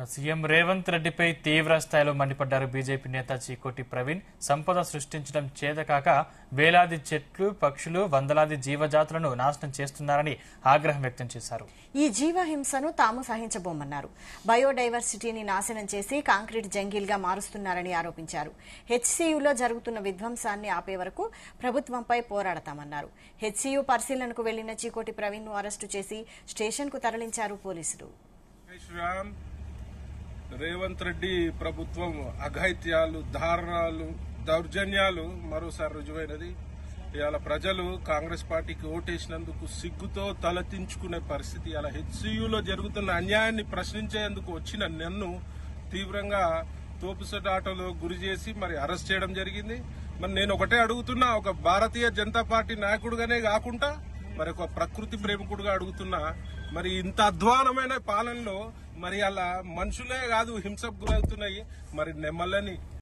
CM Revanth రెడ్డిపై తీవ్ర స్థాయిలో మండిపడ్డారు బీజేపీ నేత చీకోటి ప్రవీణ్. సంపద సృష్టించడం చేతకాక వేలాది చెట్లు, పక్షులు, వందలాది జీవజాతులను నాశనం చేస్తున్నారని ఆగ్రహం వ్యక్తం చేశారు. ఈ జీవహింసను తాము సహించబోమన్నారు. బయోడైవర్సిటీని నాశనం చేసి కాంక్రీట్ జంగిల్ గా మారుస్తున్నారని ఆరోపించారు. హెచ్సీయూలో జరుగుతున్న విధ్వంసాన్ని ఆపే వరకు ప్రభుత్వంపై పోరాడతామన్నారు. హెచ్సీయూ పరిశీలనకు వెళ్లిన చీకోటి ప్రవీణ్ ను అరెస్టు చేసి స్టేషన్ కు తరలించారు పోలీసులు. రేవంత్ రెడ్డి ప్రభుత్వం అఘాయిత్యాలు, దారుణాలు, దౌర్జన్యాలు మరోసారి రుజువైనది. ఇవాళ ప్రజలు కాంగ్రెస్ పార్టీకి ఓటేసినందుకు సిగ్గుతో తలదించుకునే పరిస్థితి. అలా హెచ్సీయూలో జరుగుతున్న అన్యాయాన్ని ప్రశ్నించేందుకు వచ్చిన నన్ను తీవ్రంగా తోపుసటాటలో గురి చేసి మరి అరెస్ట్ చేయడం జరిగింది. మరి నేను ఒకటే అడుగుతున్నా, ఒక భారతీయ జనతా పార్టీ నాయకుడుగానే కాకుండా మరి ఒక ప్రకృతి ప్రేమికుడుగా అడుగుతున్నా, మరి ఇంత అధ్వానమైన పాలనలో మరి అలా మనుషులే కాదు హింసకు గురవుతున్నాయి. మరి నెమ్మలని